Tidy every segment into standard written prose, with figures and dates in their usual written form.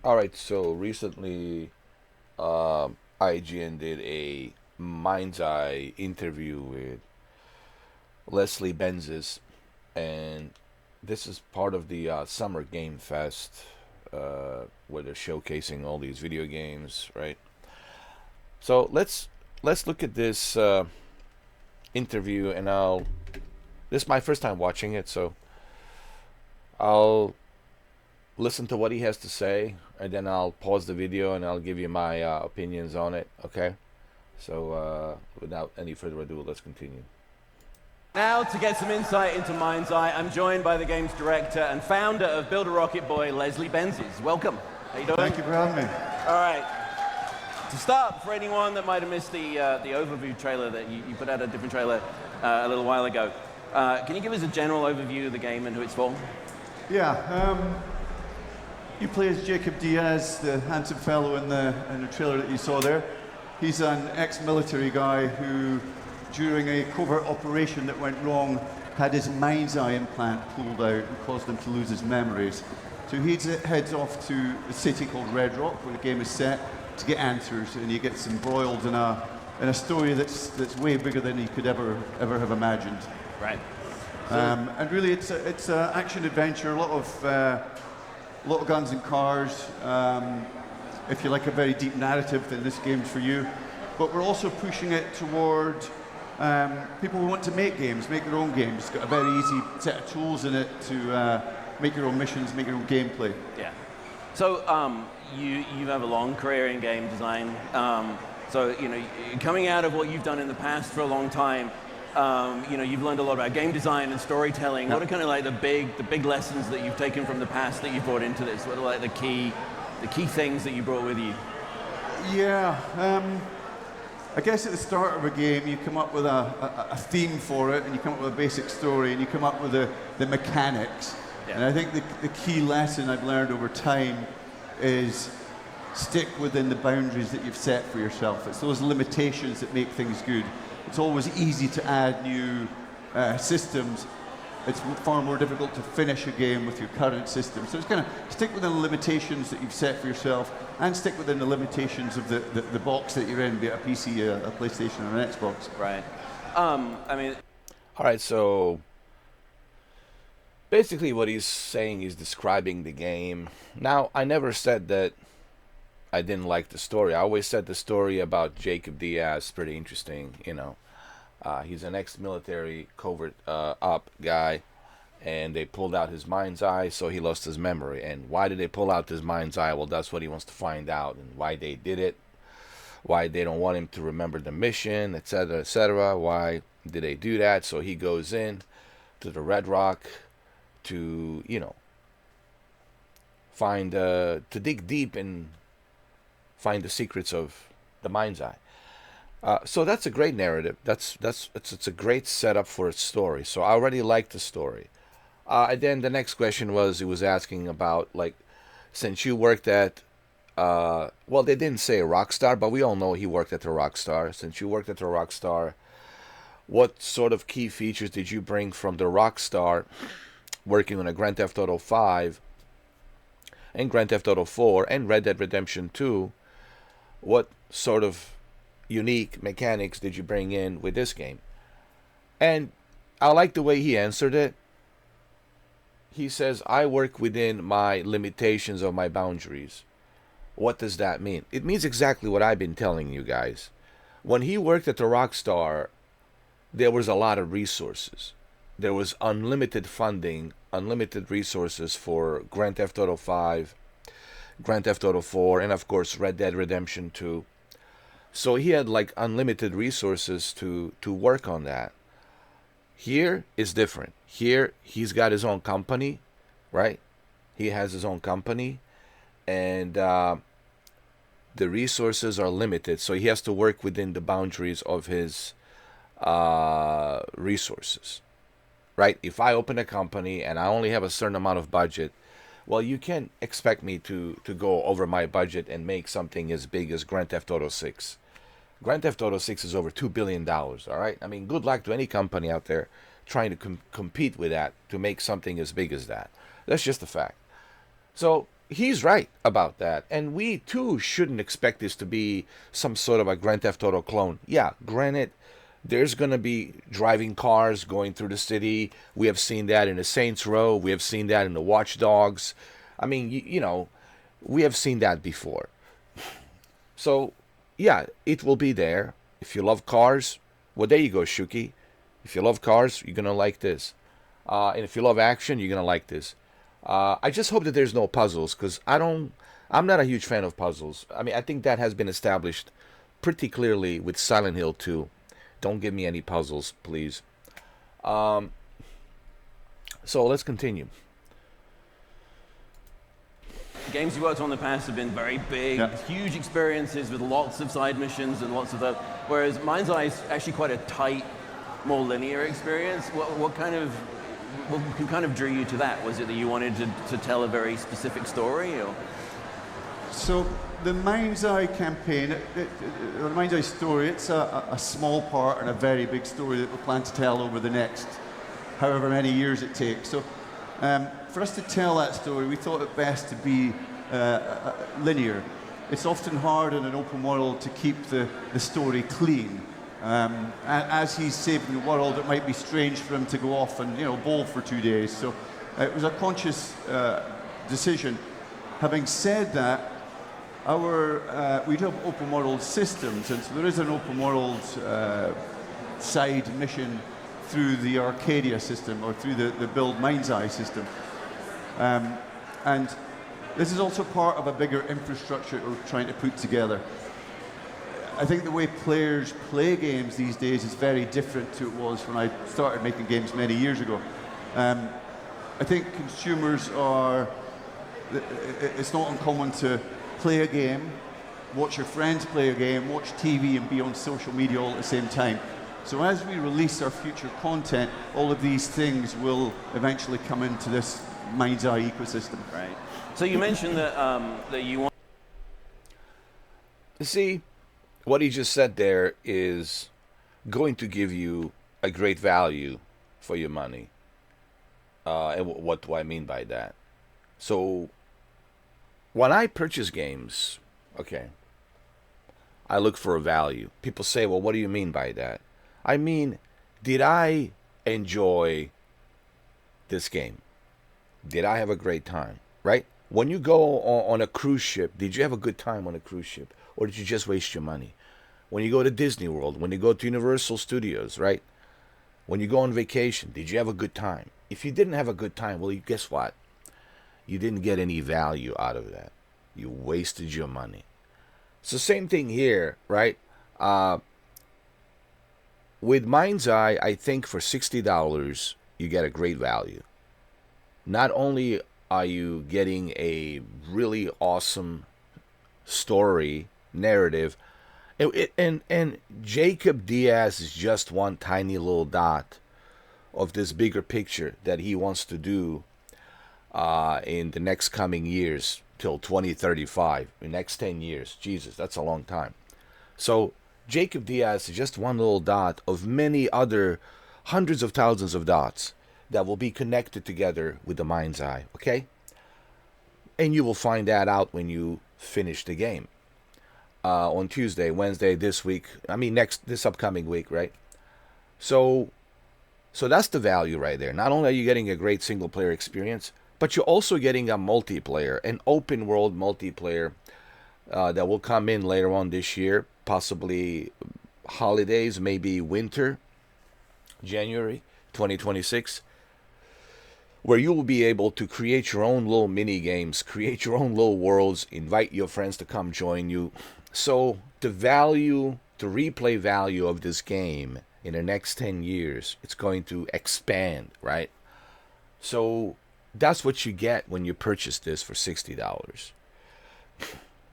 All right, so recently, IGN did a Mindseye interview with Leslie Benzies, and this is part of the Summer Game Fest, where they're showcasing all these video games, right? So let's look at this interview, and I'll. This is my first time watching it, so I'll listen to what he has to say, and then I'll pause the video and I'll give you my opinions on it. Okay. So without any further ado, let's continue. Now, to get some insight into Mindseye, I'm joined by the game's director and founder of Build a Rocket Boy, Leslie Benzies. Welcome. How you doing? Thank you for having me. All right. To start, for anyone that might have missed the overview trailer that you put out a different trailer a little while ago, can you give us a general overview of the game and who it's for? Yeah, you play as Jacob Diaz, the handsome fellow in the trailer that you saw there. He's an ex-military guy who, during a covert operation that went wrong, had his Mindseye implant pulled out and caused him to lose his memories. So he heads off to a city called Red Rock, where the game is set, to get answers, and he gets embroiled in a story that's way bigger than he could ever have imagined. Right. And really, it's a action adventure, a lot of guns and cars. If you like a very deep narrative, then this game's for you. But we're also pushing it toward people who want to make games, make their own games. It's got a very easy set of tools in it to make your own missions, make your own gameplay. Yeah. So you have a long career in game design. So coming out of what you've done in the past for a long time, you've learned a lot about game design and storytelling. Yep. What are kind of like the big lessons that you've taken from the past that you've brought into this? What are like the key things that you brought with you? Yeah, I guess at the start of a game, you come up with a theme for it, and you come up with a basic story, and you come up with the mechanics. Yeah. And I think the key lesson I've learned over time is stick within the boundaries that you've set for yourself. It's those limitations that make things good. It's always easy to add new systems. It's far more difficult to finish a game with your current system. So it's kind of stick within the limitations that you've set for yourself, and stick within the limitations of the box that you're in, be it a PC, a PlayStation, or an Xbox. Right. All right, so basically what he's saying is describing the game. Now, I never said that I didn't like the story. I always said the story about Jacob Diaz pretty interesting. He's an ex-military covert op guy, and they pulled out his mind's eye, so he lost his memory. And why did they pull out his mind's eye? Well, that's what he wants to find out, and why they did it, why they don't want him to remember the mission, etc., etc. Why did they do that? So he goes in to the Red Rock to, find to dig deep and find the secrets of the mind's eye. So that's a great narrative. It's a great setup for a story. So I already liked the story. And then the next question was, he was asking about, like, since you worked at, well, they didn't say Rockstar, but we all know he worked at the Rockstar. Since you worked at the Rockstar, what sort of key features did you bring from the Rockstar working on a Grand Theft Auto 5 and Grand Theft Auto 4 and Red Dead Redemption 2? What sort of unique mechanics did you bring in with this game? And I like the way he answered it. He says, I work within my limitations of my boundaries. What does that mean? It means exactly what I've been telling you guys. When he worked at the Rockstar, there was a lot of resources. There was unlimited funding, unlimited resources for Grand Theft Auto 5, Grand Theft Auto 4, and of course Red Dead Redemption 2. So he had like unlimited resources to work on that. Here is different. Here he's got his own company, right? He has his own company, and the resources are limited. So he has to work within the boundaries of his resources, right? If I open a company and I only have a certain amount of budget, well, you can't expect me to go over my budget and make something as big as Grand Theft Auto 6. Grand Theft Auto 6 is over $2 billion, all right? I mean, good luck to any company out there trying to compete with that to make something as big as that. That's just a fact. So he's right about that. And we too shouldn't expect this to be some sort of a Grand Theft Auto clone. Yeah, granted, there's going to be driving cars going through the city. We have seen that in the Saints Row. We have seen that in the Watch Dogs. I mean, we have seen that before. So, yeah, it will be there. If you love cars, well, there you go, Shuki. If you love cars, you're going to like this. And if you love action, you're going to like this. I just hope that there's no puzzles, because I'm not a huge fan of puzzles. I mean, I think that has been established pretty clearly with Silent Hill 2. Don't give me any puzzles, please. So let's continue. Games you worked on in the past have been very big, huge experiences with lots of side missions and lots of that. Whereas Mindseye is actually quite a tight, more linear experience. What kind of drew you to that? Was it that you wanted to tell a very specific story, or? So the Mindseye campaign, the Mindseye story, it's a small part and a very big story that we plan to tell over the next however many years it takes. So for us to tell that story, we thought it best to be linear. It's often hard in an open world to keep the story clean. As he's saving the world, it might be strange for him to go off and bowl for 2 days. So it was a conscious decision. Having said that, we do have open world systems, and so there is an open world side mission through the Arcadia system, or through the Build Mindseye system. And this is also part of a bigger infrastructure we're trying to put together. I think the way players play games these days is very different to it was when I started making games many years ago. I think consumers it's not uncommon to play a game, watch your friends play a game, watch TV and be on social media all at the same time. So as we release our future content, all of these things will eventually come into this Mindseye ecosystem. Right. So you mentioned that you want. You see, what he just said there is going to give you a great value for your money. And what do I mean by that? So when I purchase games, okay, I look for a value. People say, well, what do you mean by that? I mean, did I enjoy this game? Did I have a great time? Right? When you go on a cruise ship, did you have a good time on a cruise ship? Or did you just waste your money? When you go to Disney World, when you go to Universal Studios, right? When you go on vacation, did you have a good time? If you didn't have a good time, well, guess what? You didn't get any value out of that. You wasted your money. It's the same thing here, right? With Mindseye, I think for $60, you get a great value. Not only are you getting a really awesome story, narrative, and Jacob Diaz is just one tiny little dot of this bigger picture that he wants to do in the next coming years till 2035, the next 10 years. Jesus, that's a long time. So Jacob Diaz is just one little dot of many other hundreds of thousands of dots that will be connected together with the Mindseye, okay? And you will find that out when you finish the game. On Tuesday, Wednesday, this upcoming week, right? So that's the value right there. Not only are you getting a great single player experience, but you're also getting a multiplayer, an open world multiplayer that will come in later on this year, possibly holidays, maybe winter, January 2026, where you will be able to create your own little mini games, create your own little worlds, invite your friends to come join you. So the replay value of this game in the next 10 years, it's going to expand, right? So that's what you get when you purchase this for $60,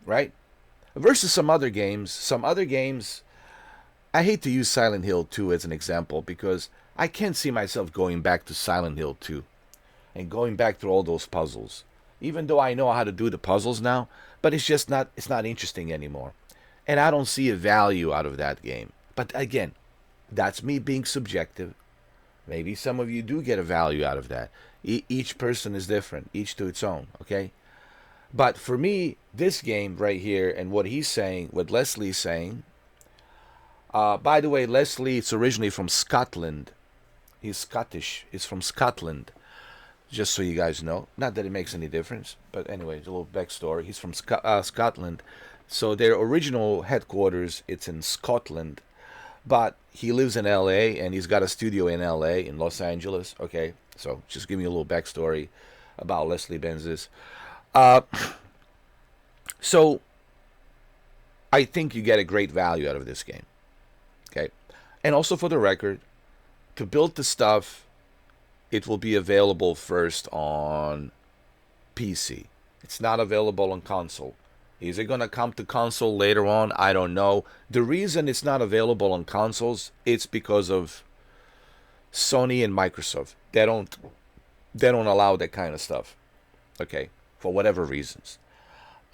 right? Versus some other games, I hate to use Silent Hill 2 as an example because I can't see myself going back to Silent Hill 2 and going back through all those puzzles. Even though I know how to do the puzzles now, but it's not interesting anymore. And I don't see a value out of that game. But again, that's me being subjective. Maybe some of you do get a value out of that. Each person is different, each to its own, okay? But for me, this game right here and what he's saying, what Leslie's saying. By the way, Leslie is originally from Scotland. He's Scottish. He's from Scotland. Just so you guys know. Not that it makes any difference, but anyway, a little backstory. He's from Scotland. So their original headquarters, it's in Scotland. But he lives in L.A. and he's got a studio in L.A., in Los Angeles. Okay, so just give me a little backstory about Leslie Benzies. So I think you get a great value out of this game. Okay, and also for the record, to build the stuff, it will be available first on PC. It's not available on console. Is it going to come to console later on? I don't know. The reason it's not available on consoles, it's because of Sony and Microsoft. They don't allow that kind of stuff. Okay, for whatever reasons.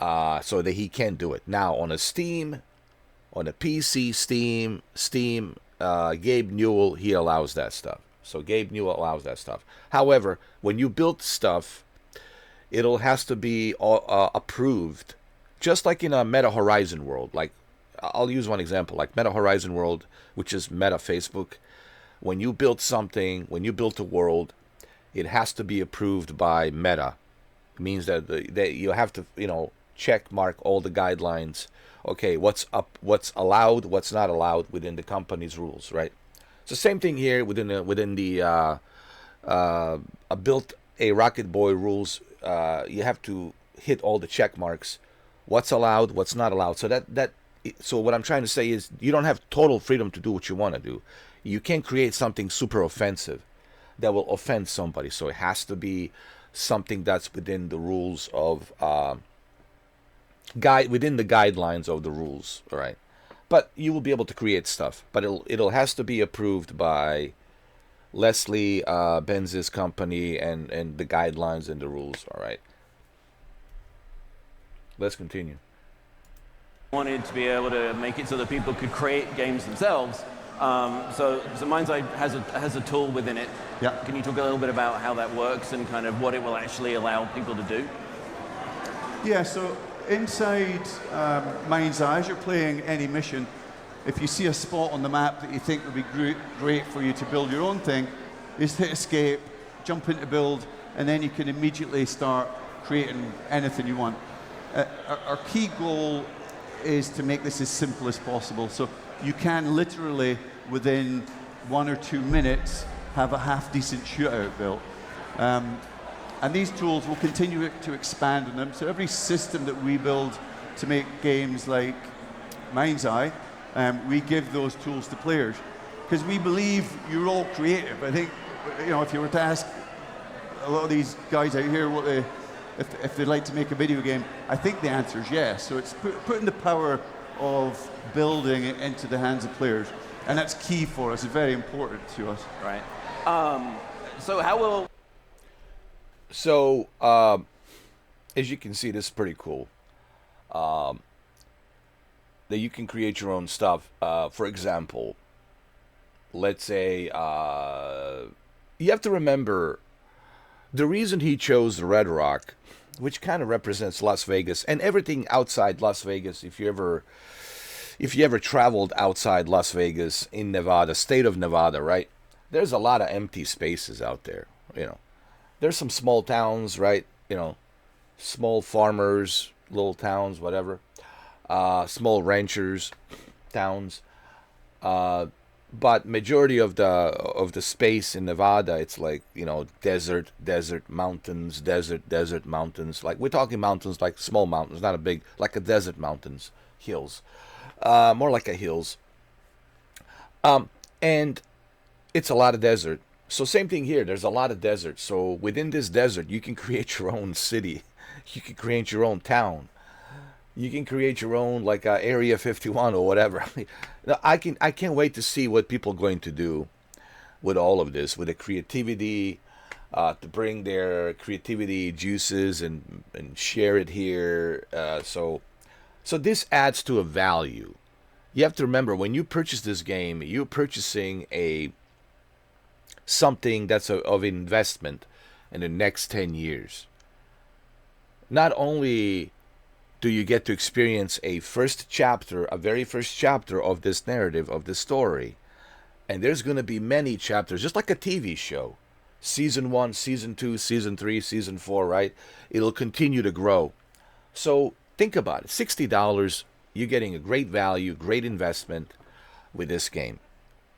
So that he can't do it. Now on a Steam, on a PC, Steam, Gabe Newell, he allows that stuff. So Gabe Newell allows that stuff. However, when you build stuff, it'll has to be approved. Just like in a Meta Horizon world. Like, I'll use one example. Like Meta Horizon world, which is Meta Facebook. When you build something, when you build a world, it has to be approved by Meta. It means that you have to, check mark all the guidelines. Okay, what's allowed, what's not allowed within the company's rules, right? It's the same thing here within the built a Rocket Boy rules. You have to hit all the check marks. What's allowed, what's not allowed. So what I'm trying to say is you don't have total freedom to do what you want to do. You can't create something super offensive that will offend somebody. So it has to be something that's within the rules of within the guidelines of the rules, all right? But you will be able to create stuff, but it'll has to be approved by Leslie Benz's company and the guidelines and the rules, all right? Let's continue. Wanted to be able to make it so that people could create games themselves. So Mindseye has a tool within it. Yeah. Can you talk a little bit about how that works and kind of what it will actually allow people to do? Yeah, so inside Mindseye, as you're playing any mission, if you see a spot on the map that you think would be great for you to build your own thing, just hit escape, jump into build, and then you can immediately start creating anything you want. Our key goal is to make this as simple as possible. So you can literally, within 1 or 2 minutes, have a half-decent shootout built. And these tools will continue to expand on them. So every system that we build to make games like Mindseye, we give those tools to players. Because we believe you're all creative. I think, if you were to ask a lot of these guys out here if they'd like to make a video game, I think the answer is yes. So it's putting the power of building it into the hands of players. And that's key for us. It's very important to us. Right. So how will... So, as you can see, this is pretty cool. That you can create your own stuff. For example, let's say you have to remember the reason he chose the Red Rock, which kind of represents Las Vegas and everything outside Las Vegas. If you ever traveled outside Las Vegas in Nevada, state of Nevada, right? There's a lot of empty spaces out there, There's some small towns, right? Small farmers, little towns, whatever. Small ranchers, towns. But majority of the space in Nevada, it's like, desert, mountains, desert, mountains. Like, we're talking mountains, like small mountains, not a big, like a desert mountains, hills. More like a hills. And it's a lot of desert. So same thing here. There's a lot of desert. So within this desert, you can create your own city. You can create your own town. You can create your own, like, Area 51 or whatever. I can't wait to see what people are going to do with all of this, with the creativity, to bring their creativity juices and share it here. So this adds to a value. You have to remember, when you purchase this game, you're purchasing something that's of investment in the next 10 years. not only do you get to experience a very first chapter of this narrative, of this story, and there's going to be many chapters, just like a TV show. Season 1, Season 2, Season 3, Season 4, right? It'll continue to grow. So think about it. $60, you're getting a great value, great investment with this game.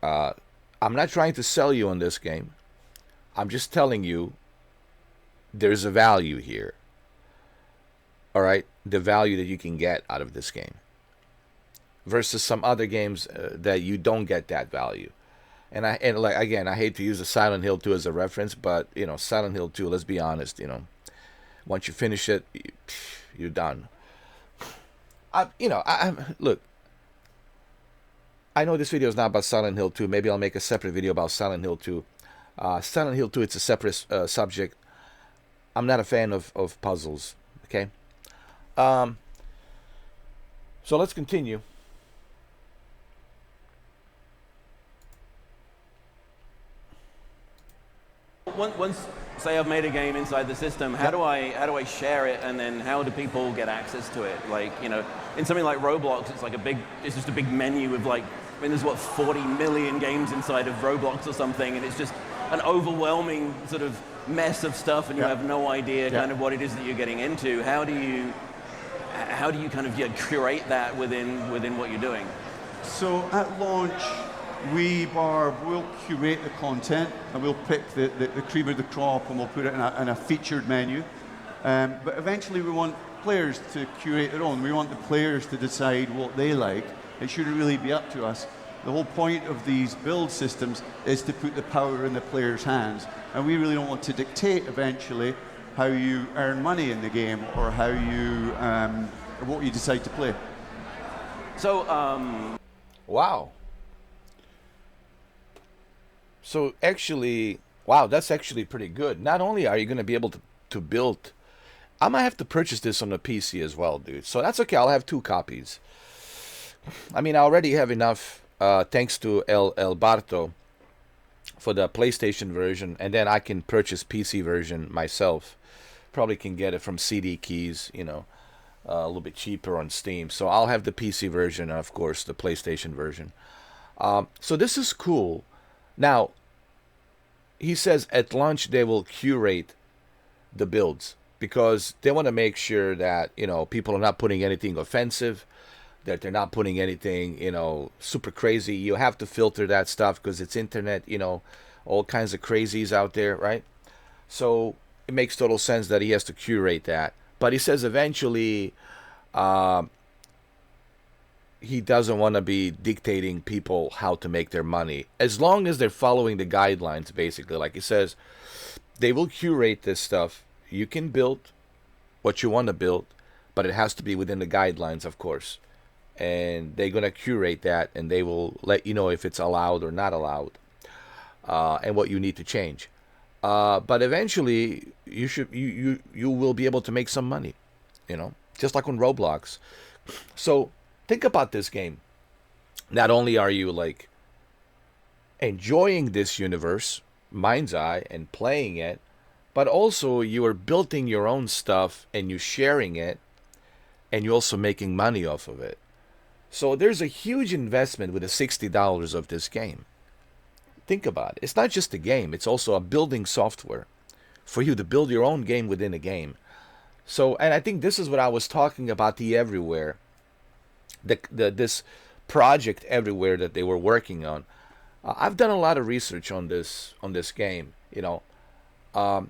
I'm not trying to sell you on this game. I'm just telling you there's a value here. All right? The value that you can get out of this game versus some other games that you don't get that value. And like again, I hate to use the Silent Hill 2 as a reference, but Silent Hill 2, let's be honest, once you finish it, you're done. Look, I know this video is not about Silent Hill 2. Maybe I'll make a separate video about Silent Hill 2. Silent Hill 2, it's a separate subject. I'm not a fan of puzzles, okay? So let's continue. Once, say I've made a game inside the system, how do I share it, and then how do people get access to it? Like, in something like Roblox, it's just a big menu with there's 40 million games inside of Roblox or something, and it's just an overwhelming sort of mess of stuff, and you have no idea kind of what it is that you're getting into. How do you kind of curate that within what you're doing? So at launch, we'll curate the content, and we'll pick the cream of the crop, and we'll put it in a featured menu. But eventually we want players to curate their own. We want the players to decide what they like. It shouldn't really be up to us. The whole point of these build systems is to put the power in the players' hands. And we really don't want to dictate eventually how you earn money in the game, or how you, or what you decide to play. So, Wow. So actually, wow, that's actually pretty good. Not only are you going to be able to build, I might have to purchase this on the PC as well, dude. So that's okay. I'll have 2 copies. I mean, I already have enough, thanks to El Barto, for the PlayStation version, and then I can purchase PC version myself. Probably can get it from CD Keys, a little bit cheaper on Steam. So I'll have the PC version and, of course, the PlayStation version. So this is cool. Now, he says at launch they will curate the builds because they want to make sure that, people are not putting anything offensive, that they're not putting anything, super crazy. You have to filter that stuff because it's internet, all kinds of crazies out there, right? So it makes total sense that he has to curate that. But he says eventually he doesn't want to be dictating people how to make their money, as long as they're following the guidelines, basically. Like he says, they will curate this stuff. You can build what you want to build, but it has to be within the guidelines, of course. And they're going to curate that, and they will let you know if it's allowed or not allowed, and what you need to change. But eventually, you will be able to make some money, just like on Roblox. So think about this game. Not only are you enjoying this universe, Mindseye, and playing it, but also you are building your own stuff and you're sharing it, and you're also making money off of it. So there's a huge investment with the $60 of this game. Think about it. It's not just a game. It's also a building software for you to build your own game within a game. So, and I think this is what I was talking about, the Everywhere. This project Everywhere that they were working on. I've done a lot of research on this game,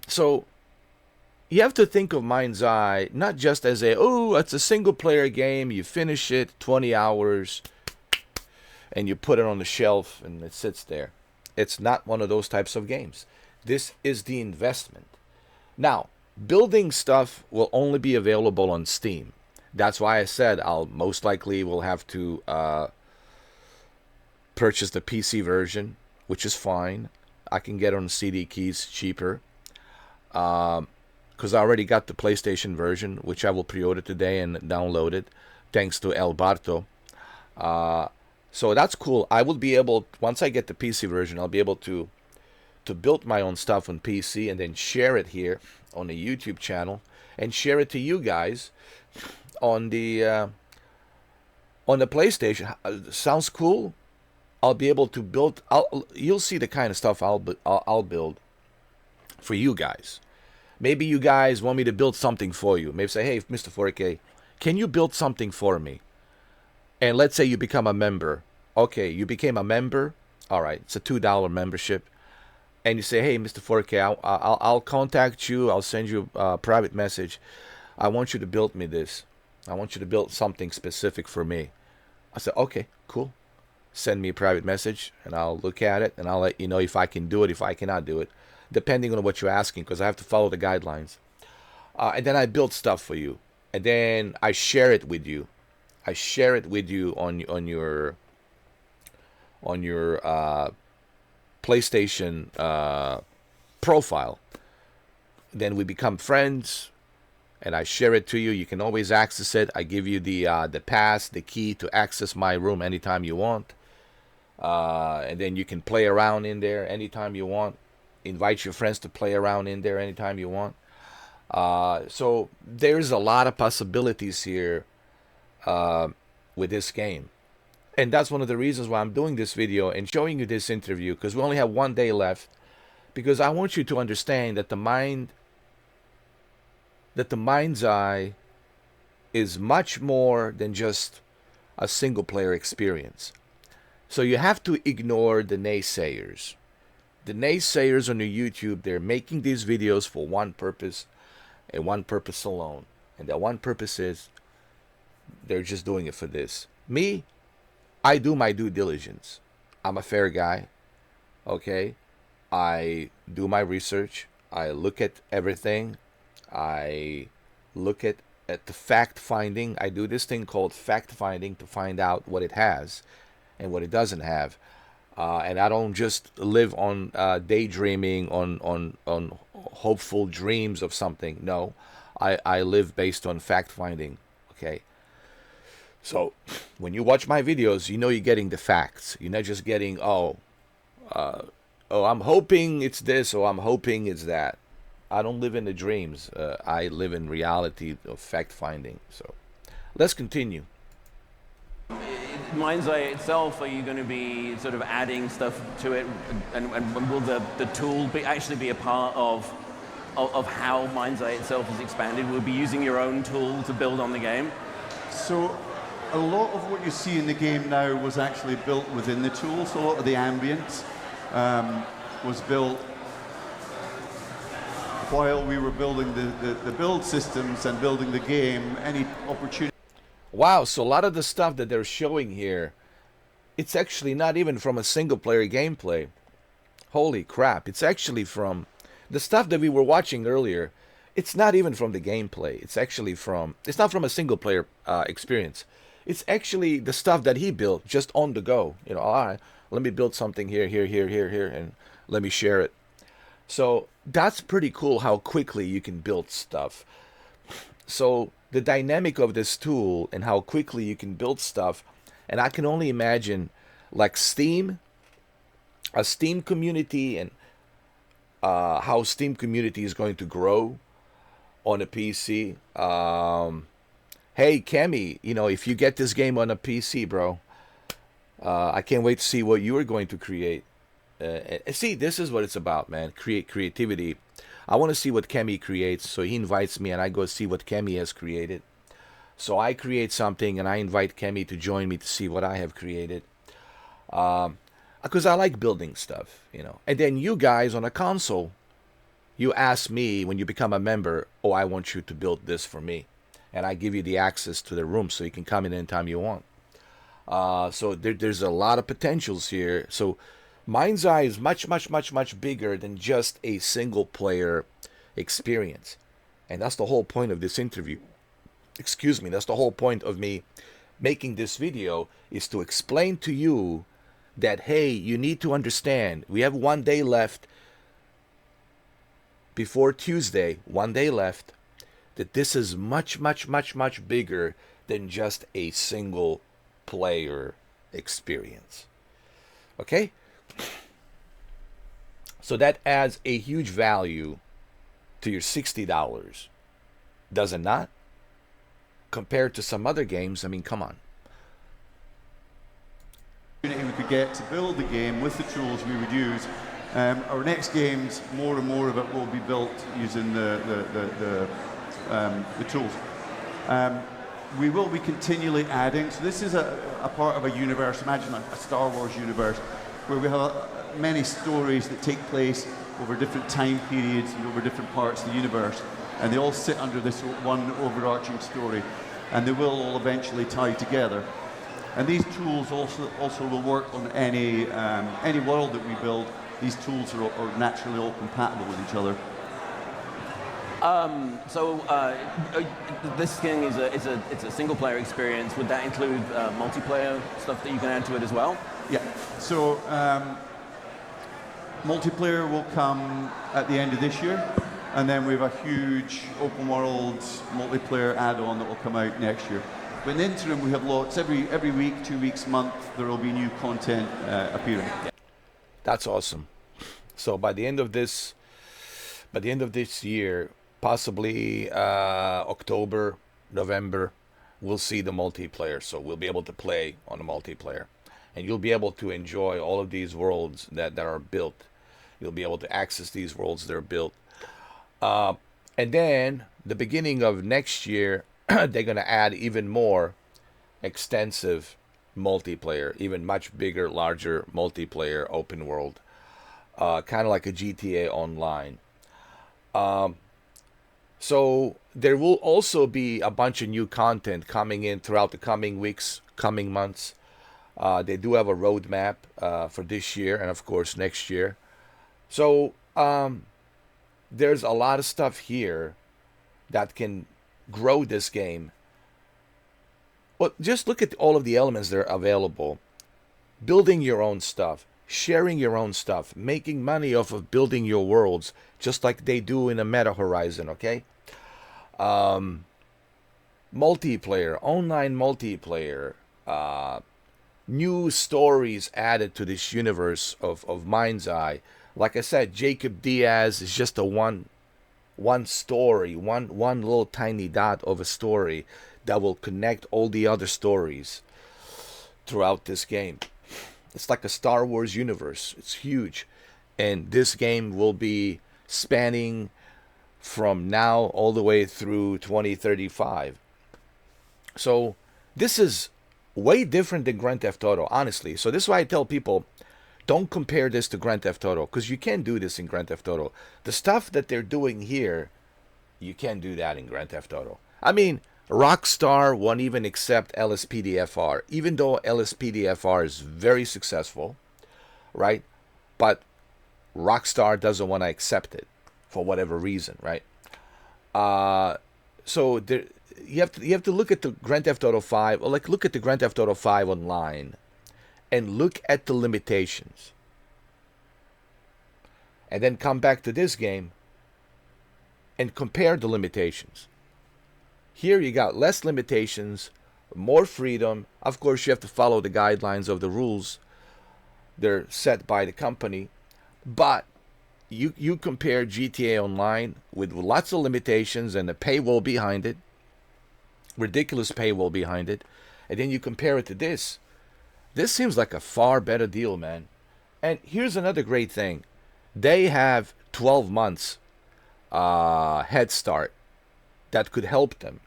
so you have to think of Mindseye not just as it's a single player game, you finish it 20 hours and you put it on the shelf and it sits there. It's not one of those types of games. This is the investment. Now, building stuff will only be available on Steam. That's why I said I'll most likely will have to purchase the PC version, which is fine. I can get on CD Keys cheaper. Because I already got the PlayStation version, which I will pre-order today and download it, thanks to El Barto. So that's cool. I will be able, once I get the PC version, I'll be able to build my own stuff on PC and then share it here on the YouTube channel. and share it to you guys on the PlayStation. Sounds cool. I'll be able to build. You'll see the kind of stuff I'll build for you guys. Maybe you guys want me to build something for you. Maybe say, hey, Mr. 4K, can you build something for me? And let's say you become a member. Okay, you became a member. All right, it's a $2 membership. And you say, hey, Mr. 4K, I'll contact you. I'll send you a private message. I want you to build me this. I want you to build something specific for me. I said, okay, cool. Send me a private message, and I'll look at it, and I'll let you know if I can do it, if I cannot do it, depending on what you're asking, because I have to follow the guidelines. And then I build stuff for you, and then I share it with you. I share it with you on your PlayStation profile. Then we become friends, and I share it to you. You can always access it. I give you the pass, the key to access my room anytime you want. And then you can play around in there anytime you want. Invite your friends to play around in there anytime you want. So there's a lot of possibilities here with this game. And that's one of the reasons why I'm doing this video and showing you this interview, because we only have 1 day left. Because I want you to understand that the Mindseye is much more than just a single player experience. So you have to ignore the naysayers. The naysayers on the YouTube, they're making these videos for one purpose and one purpose alone. And that one purpose is they're just doing it for this. Me, I do my due diligence. I'm a fair guy. Okay? I do my research. I look at everything. I look at the fact finding. I do this thing called fact finding to find out what it has and what it doesn't have. And I don't just live on daydreaming, on hopeful dreams of something. No, I live based on fact finding. Okay. So when you watch my videos, you know you're getting the facts. You're not just getting, I'm hoping it's this, or I'm hoping it's that. I don't live in the dreams. I live in reality of fact finding. So let's continue. Mindseye itself, are you going to be sort of adding stuff to it, and will the tool actually be a part of how Mindseye itself is expanded? Will you be using your own tool to build on the game? So a lot of what you see in the game now was actually built within the tool. So a lot of the ambience was built while we were building the build systems and building the game. Any opportunity. Wow, so a lot of the stuff that they're showing here, it's actually not even from a single player gameplay. Holy crap, it's actually from the stuff that we were watching earlier. It's not even from the gameplay. It's actually from, it's not from a single player experience. It's actually the stuff that he built just on the go. You know, all right, let me build something here, and let me share it. So that's pretty cool how quickly you can build stuff. So the dynamic of this tool and how quickly you can build stuff, and I can only imagine like Steam, a Steam community, and how Steam community is going to grow on a PC. Hey, Kemi, you know, if you get this game on a PC, bro, I can't wait to see what you are going to create. See, this is what it's about, man. Creativity. I want to see what Kemi creates, so he invites me, and I go see what Kemi has created. So I create something, and I invite Kemi to join me to see what I have created. Because I like building stuff, you know. And then you guys on a console, you ask me when you become a member, oh, I want you to build this for me. And I give you the access to the room so you can come in anytime you want. So there's a lot of potentials here. So Mindseye is much bigger than just a single player experience. And that's the whole point of this interview. Excuse me, that's the whole point of me making this video, is to explain to you that, hey, you need to understand, we have 1 day left before Tuesday, 1 day left, that this is much bigger than just a single player experience. Okay? So that adds a huge value to your $60 Does it not? Compared to some other games, I mean, come on. We could get to build the game with the tools we would use. Our next games, more and more of it will be built using the tools. We will be continually adding. So this is a part of a universe. Imagine a Star Wars universe where we have many stories that take place over different time periods and over different parts of the universe, and they all sit under this one overarching story, and they will all eventually tie together. And these tools also will work on any world that we build. These tools are naturally all compatible with each other. This thing it's a single player experience. Would that include multiplayer stuff that you can add to it as well? Yeah. So multiplayer will come at the end of this year, and then we have a huge open world multiplayer add-on that will come out next year. But in the interim, we have lots. Every week, 2 weeks, month, there will be new content appearing. That's awesome. So by the end of this year, possibly October, November, we'll see the multiplayer. So we'll be able to play on the multiplayer, and you'll be able to enjoy all of these worlds that are built. You'll be able to access these worlds that are built. And then the beginning of next year, they're going to add even more extensive multiplayer, even much bigger, larger multiplayer open world, kind of like a GTA Online. So there will also be a bunch of new content coming in throughout the coming weeks, coming months. They do have a roadmap for this year and, of course, next year. So there's a lot of stuff here that can grow this game. Well, just look at all of the elements that are available. Building your own stuff, sharing your own stuff, making money off of building your worlds, just like they do in a Meta Horizon, okay? Multiplayer, online multiplayer, new stories added to this universe of Mindseye. Like I said, Jacob Diaz is just a one story, one little tiny dot of a story that will connect all the other stories throughout this game. It's like a Star Wars universe. It's huge. And this game will be spanning from now all the way through 2035. So this is way different than Grand Theft Auto, honestly. So this is why I tell people, don't compare this to Grand Theft Auto, because you can't do this in Grand Theft Auto. The stuff that they're doing here, you can't do that in Grand Theft Auto. I mean, Rockstar won't even accept LSPDFR, even though LSPDFR is very successful, right? But Rockstar doesn't want to accept it for whatever reason, right? So there, you have to look at the Grand Theft Auto 5, or like look at the Grand Theft Auto 5 online, and look at the limitations, and then come back to this game and compare the limitations. Here you got less limitations, more freedom. Of course, you have to follow the guidelines of the rules. They're set by the company. But you compare GTA Online with lots of limitations and a paywall behind it, ridiculous paywall behind it, and then you compare it to this. This seems like a far better deal, man. And here's another great thing. They have 12 months head start that could help them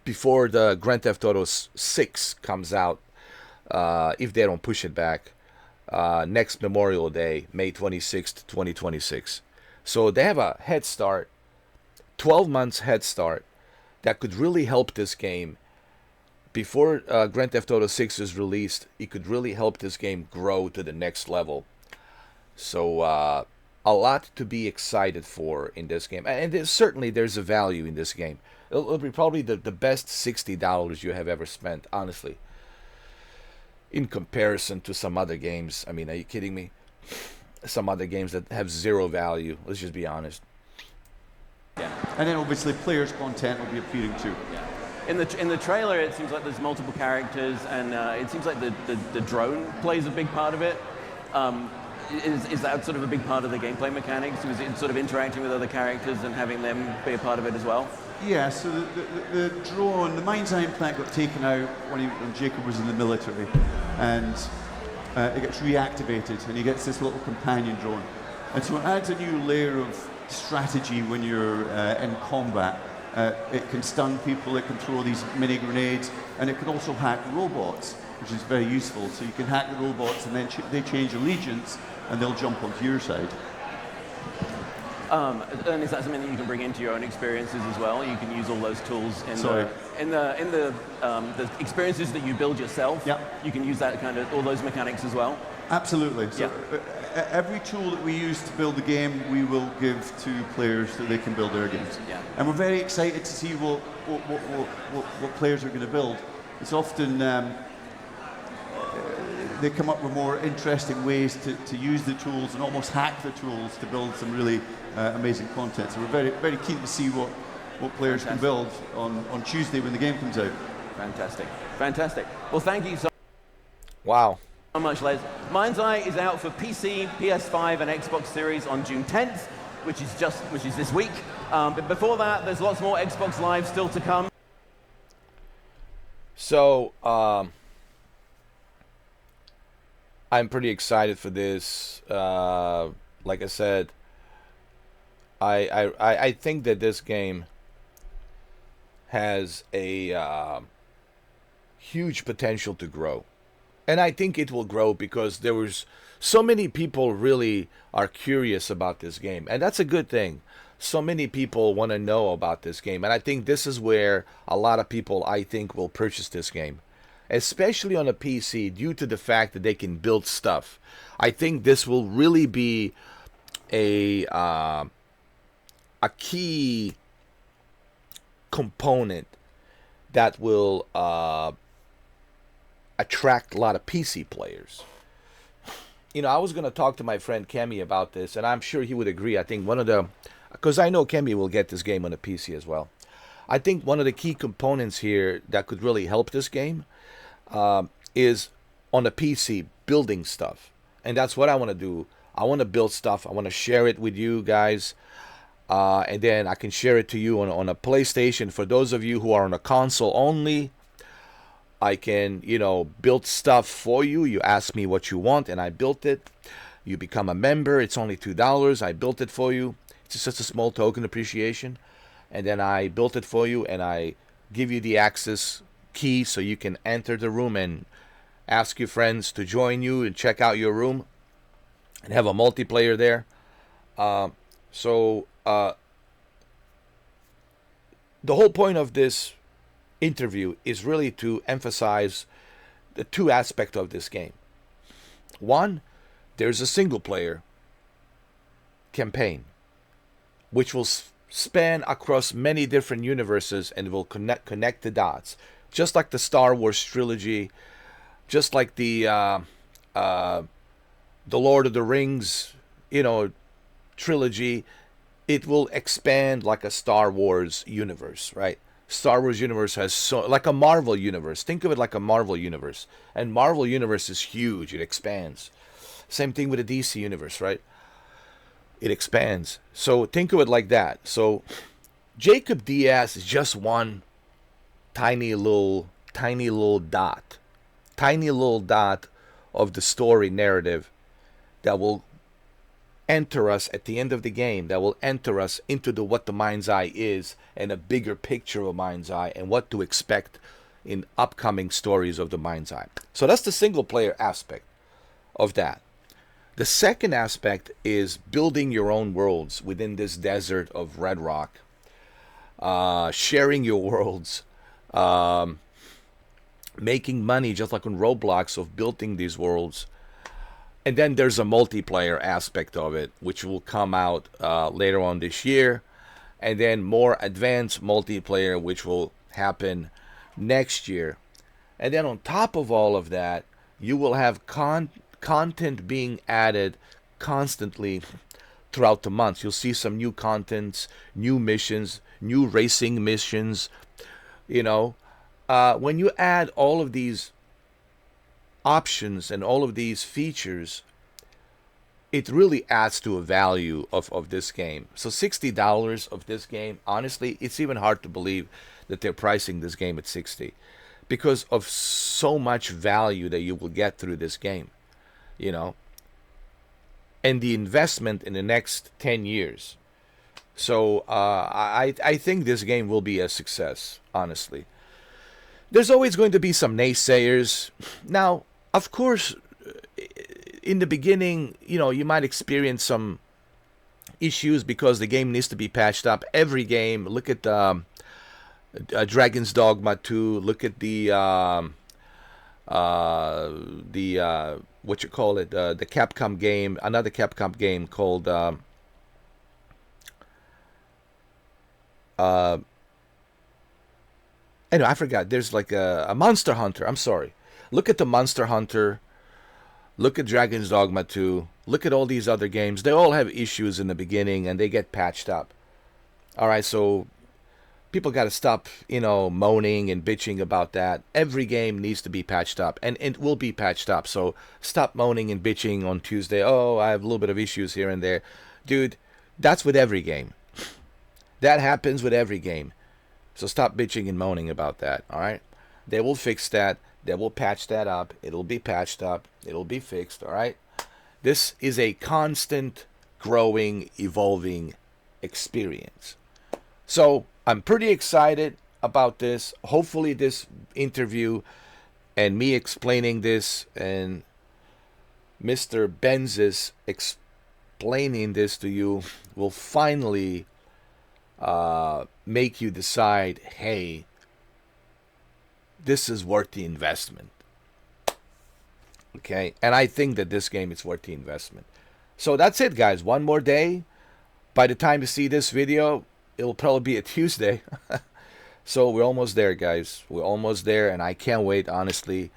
before the Grand Theft Auto 6 comes out, if they don't push it back, next Memorial Day, May 26th, 2026. So they have a head start, 12 months head start, that could really help this game. Before Grand Theft Auto 6 is released, it could really help this game grow to the next level. So a lot to be excited for in this game. And there's a value in this game. It'll be probably the best $60 you have ever spent, honestly. In comparison to some other games. I mean, are you kidding me? Some other games that have zero value. Let's just be honest. Yeah. And then obviously players' content will be appearing too. Yeah. In the trailer, it seems like there's multiple characters, and it seems like the drone plays a big part of it. Is that sort of a big part of the gameplay mechanics? Is it sort of interacting with other characters and having them be a part of it as well? Yeah, so the drone, the Mindseye implant got taken out when Jacob was in the military, and it gets reactivated, and he gets this little companion drone. And so it adds a new layer of strategy when you're in combat. It can stun people, it can throw these mini grenades, and it can also hack robots, which is very useful. So you can hack the robots, and then they change allegiance, and they'll jump onto your side. And is that something that you can bring into your own experiences as well? You can use all those tools in the experiences that you build yourself. Yep. You can use that kind of all those mechanics as well. Absolutely. So every tool that we use to build the game, we will give to players so they can build their games. Yeah. And we're very excited to see what players are going to build. It's often they come up with more interesting ways to use the tools and almost hack the tools to build some really amazing content. So we're very, very keen to see what players can build on Tuesday when the game comes out. Fantastic. Well, thank you so much, Les. Mindseye is out for PC, PS5, and Xbox Series on June 10th, which is this week. But before that, there's lots more Xbox Live still to come. So, I'm pretty excited for this. Like I said, I think that this game has a huge potential to grow. And I think it will grow because there was so many people really are curious about this game. And that's a good thing. So many people want to know about this game. And I think this is where a lot of people, I think, will purchase this game. Especially on a PC, due to the fact that they can build stuff. I think this will really be a key component that will attract a lot of PC players. You know, I was going to talk to my friend Kemi about this, and I'm sure he would agree. I think because I know Kemi will get this game on a PC as well. I think one of the key components here that could really help this game is on a PC building stuff. And that's what I want to do. I want to build stuff. I want to share it with you guys. And then I can share it to you on a PlayStation. For those of you who are on a console only, I can, build stuff for you. You ask me what you want, and I built it. You become a member. It's only $2. I built it for you. It's just a small token appreciation. And then I built it for you, and I give you the access key so you can enter the room and ask your friends to join you and check out your room and have a multiplayer there. So the whole point of this interview is really to emphasize the two aspects of this game. One, there's a single player campaign which will span across many different universes and will connect the dots, just like the Star Wars trilogy, just like the Lord of the Rings, trilogy. It will expand like a Star Wars universe, right? Star Wars universe has like a Marvel universe. Think of it like a Marvel universe. And Marvel universe is huge. It expands. Same thing with the DC universe, right? It expands. So think of it like that. So Jacob Diaz is just one tiny little dot. Tiny little dot of the story narrative that will enter us at the end of the game, that will enter us into what the Mindseye is and a bigger picture of Mindseye and what to expect in upcoming stories of the Mindseye. So that's the single player aspect of that. The second aspect is building your own worlds within this desert of Red Rock, sharing your worlds, making money just like on Roblox of building these worlds. And then there's a multiplayer aspect of it, which will come out later on this year. And then more advanced multiplayer, which will happen next year. And then on top of all of that, you will have content being added constantly throughout the months. You'll see some new contents, new missions, new racing missions. When you add all of these options and all of these features, it really adds to a value of this game. So $60 of this game, honestly, it's even hard to believe that they're pricing this game at 60 because of so much value that you will get through this game, you know, and the investment in the next 10 years. So I think this game will be a success, honestly. There's always going to be some naysayers. Now, of course, in the beginning, you know, you might experience some issues because the game needs to be patched up. Every game, look at Dragon's Dogma 2. Look at the what you call it, the Capcom game, another Capcom game called anyway, I forgot. There's like a Monster Hunter. I'm sorry. Look at the Monster Hunter. Look at Dragon's Dogma 2. Look at all these other games. They all have issues in the beginning and they get patched up. All right, so people got to stop, you know, moaning and bitching about that. Every game needs to be patched up, and it will be patched up. So stop moaning and bitching on Tuesday. Oh, I have a little bit of issues here and there. Dude, that's with every game. That happens with every game. So stop bitching and moaning about that, all right? They will fix that. They will patch that up. It'll be patched up. It'll be fixed, all right? This is a constant, growing, evolving experience. So I'm pretty excited about this. Hopefully this interview and me explaining this and Mr. Benzies explaining this to you will finally make you decide, hey, this is worth the investment. Okay, and I think that this game is worth the investment. So that's it, guys. One more day. By the time you see this video, it'll probably be a Tuesday. So we're almost there, guys. We're almost there, and I can't wait, honestly.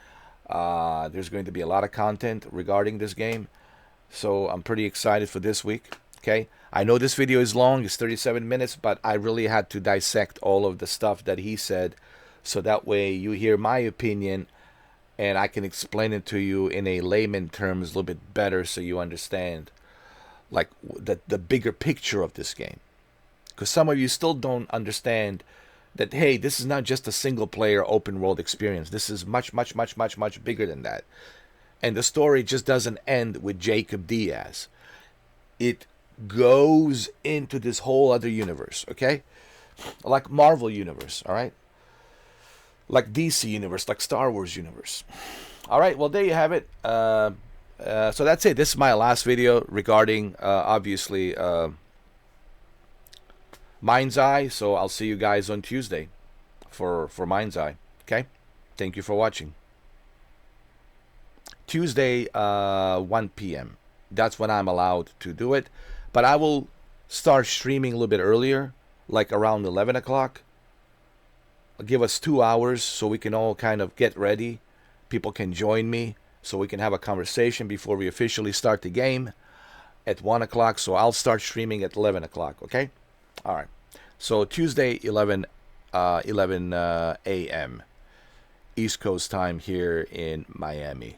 There's going to be a lot of content regarding this game. So I'm pretty excited for this week. Okay, I know this video is long. It's 37 minutes, but I really had to dissect all of the stuff that he said. So that way you hear my opinion and I can explain it to you in a layman terms a little bit better so you understand like the bigger picture of this game. Because some of you still don't understand that, hey, this is not just a single player open world experience. This is much, much, much, much, much bigger than that. And the story just doesn't end with Jacob Diaz. It goes into this whole other universe, okay? Like Marvel universe, all right? Like DC universe, like Star Wars universe. All right, well, there you have it. So that's it. This is my last video regarding, obviously, Mindseye. So I'll see you guys on Tuesday for Mindseye, okay? Thank you for watching. Tuesday, 1 p.m. That's when I'm allowed to do it. But I will start streaming a little bit earlier, like around 11 o'clock. Give us 2 hours so we can all kind of get ready. People can join me so we can have a conversation before we officially start the game at 1 o'clock. So I'll start streaming at 11 o'clock, okay? All right. So Tuesday, 11 a.m. East Coast time here in Miami.